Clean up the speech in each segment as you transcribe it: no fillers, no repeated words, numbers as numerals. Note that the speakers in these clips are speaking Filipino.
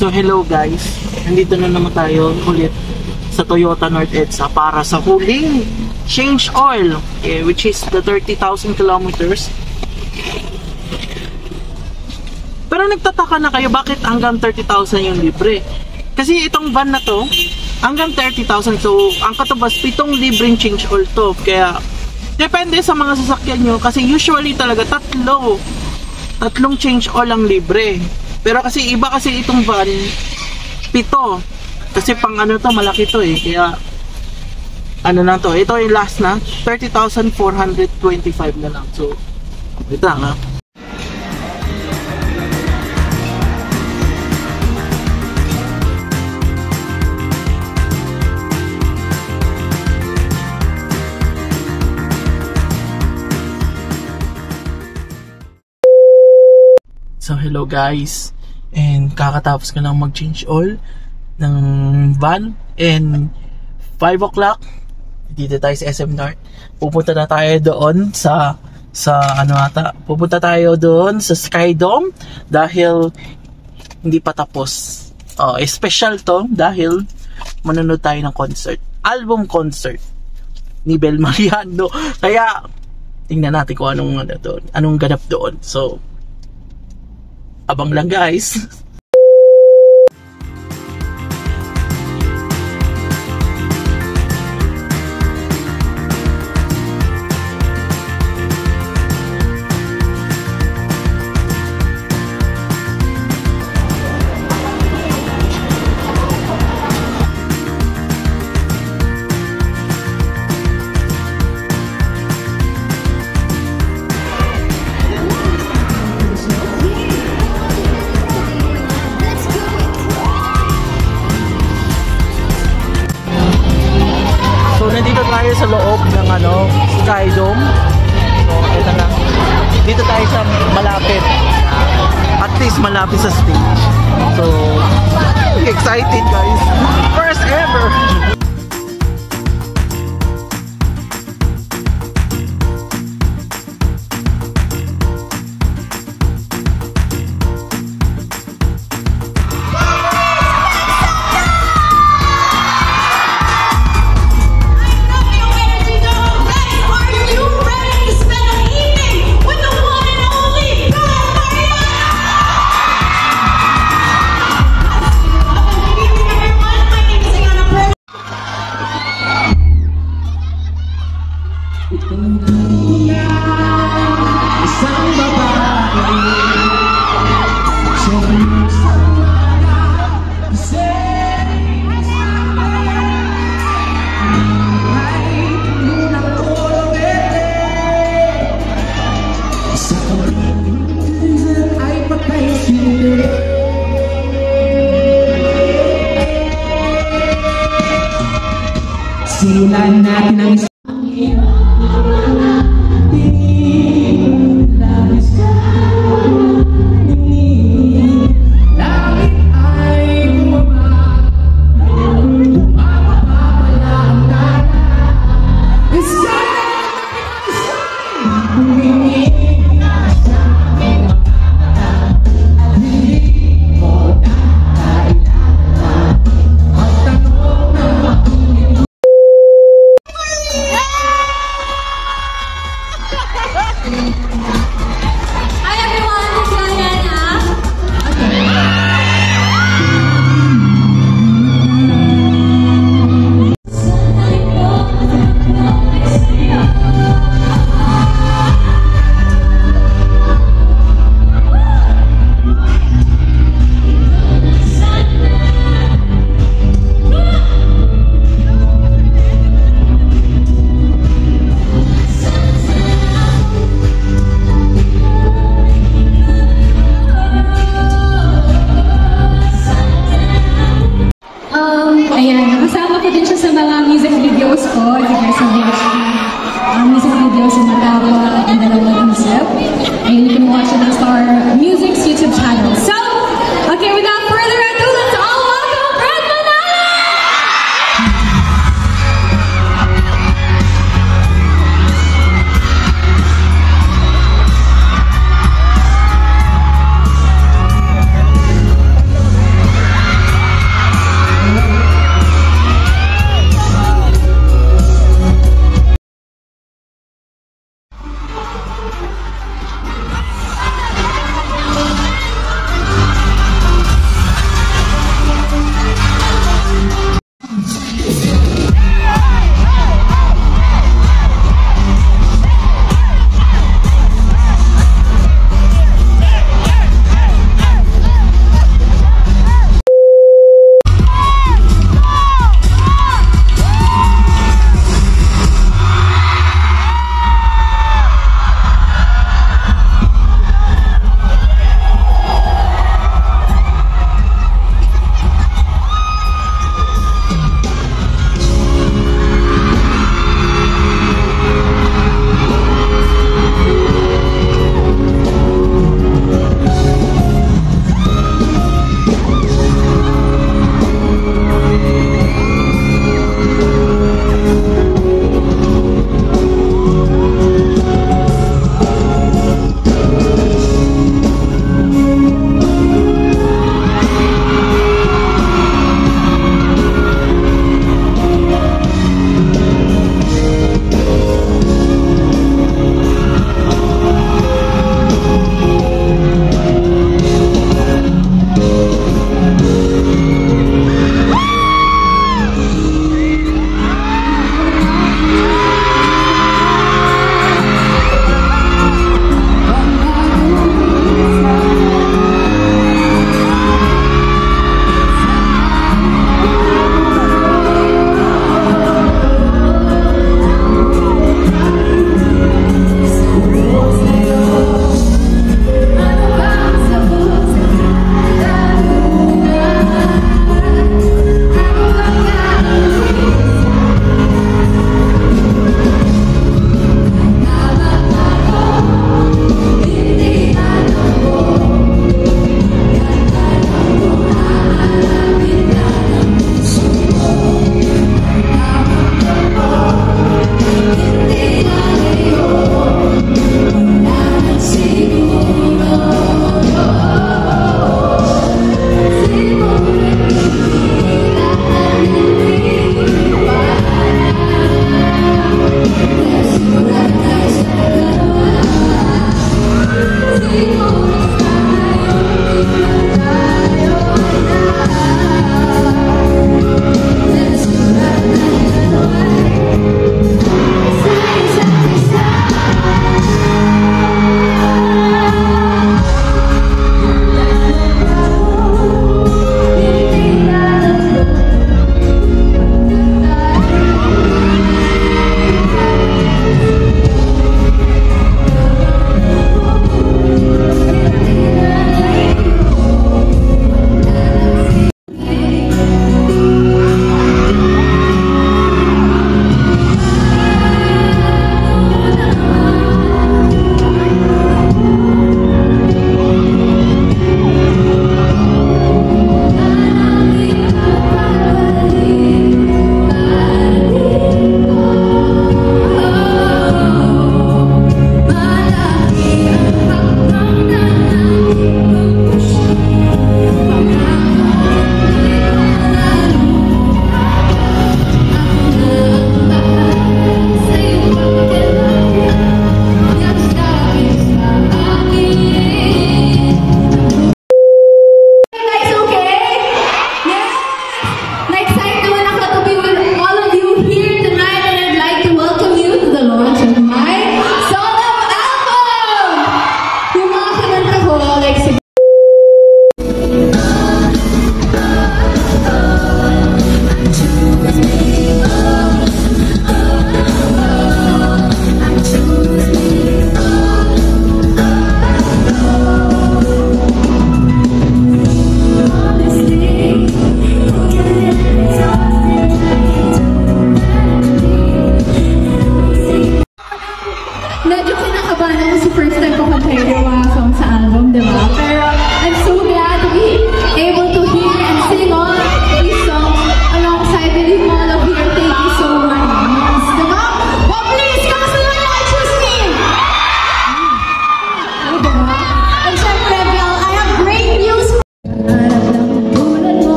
So hello guys, nandito na naman tayo ulit sa Toyota North EDSA para sa huling change oil, which is the 30,000 kilometers. Pero nagtataka na kayo bakit hanggang 30,000 yung libre. Kasi itong van na to hanggang 30,000, so ang katubas 7 libreng change oil to. Kaya depende sa mga sasakyan nyo, kasi usually talaga tatlong change oil ang libre. Pero kasi iba kasi itong van 7, kasi pang ano to, malaki to kaya ano na to, ito yung last na 30,425 na lang. So ito nga. So hello guys, and kakatapos ko lang mag-change oil ng van, and 5 o'clock dito tayo sa SM North. Pupunta na tayo doon sa pupunta tayo doon sa Skydome dahil hindi pa tapos. Special to dahil manonood tayo ng concert, album concert ni Bel Mariano. Kaya tingnan natin kung anong ganap doon. So abang lang guys. Tayo sa loob ng Skydome. So ito na, dito tayo sa malapit, at least malapit sa stage. So excited guys, first ever. Simulan natin ang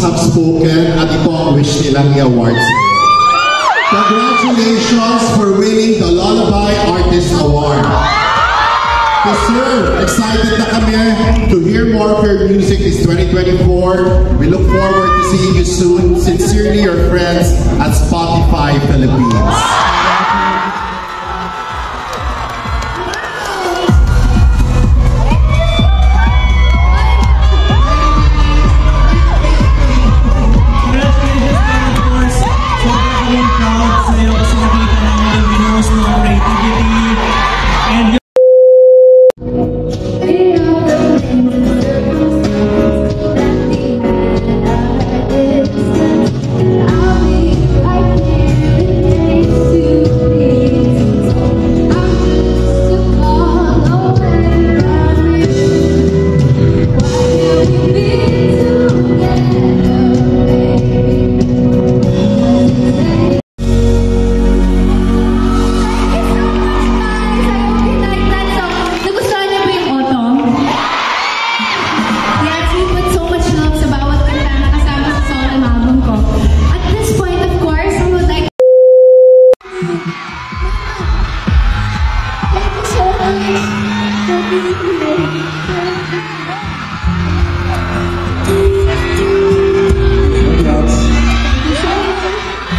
have spoken at ito ang wish nilang i-award sa'yo. Congratulations for winning the Lullaby Artist Award. Sir, excited na kami to hear more of your music this 2024. We look forward to seeing you soon. Sincerely, your friends at Spotify Philippines.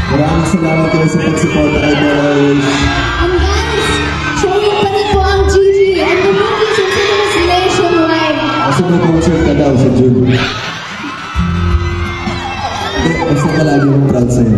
Maraming salamat kayo sa pagsuporta kay Bella. And guys, showing pa rin po ang Gigi and the movie Cinemas nationwide. Kasi may concert ka daw sa June. Basta ka lagi mong proud sa'yo.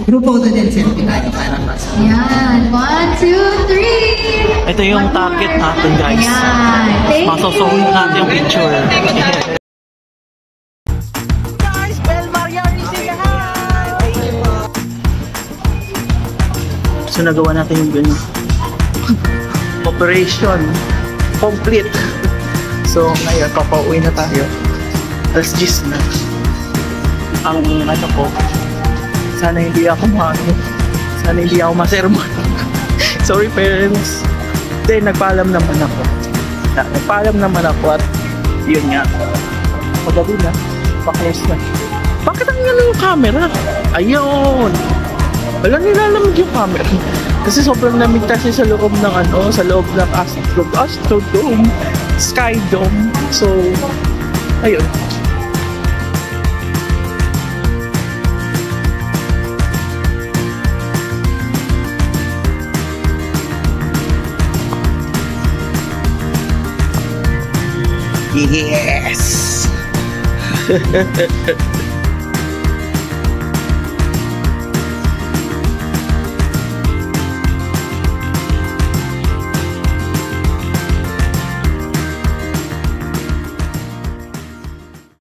Grupo ko din selfie tayo para mas. Yan, 1, 2, 3. Ito yung target natin, guys. Yan. Masosong natin yung picture. Guys, Bel Marian is in the house! So nagawa natin yung ganyan. Operation complete. So ngayon, papauwi na tayo. Alas 10 na. Ang ano ko, sana hindi ako sana hindi ako masermon. Sorry parents. Then nagpaalam naman ako. At yun nga. Pagabi na. Pa-close na. Bakit ang gano'n yung camera? Ayun! Walang nilalamig yung camera. Kasi sobrang lamig kasi sa loob ng sa loob ng Astrodome, Skydome. So, ayun. Yes!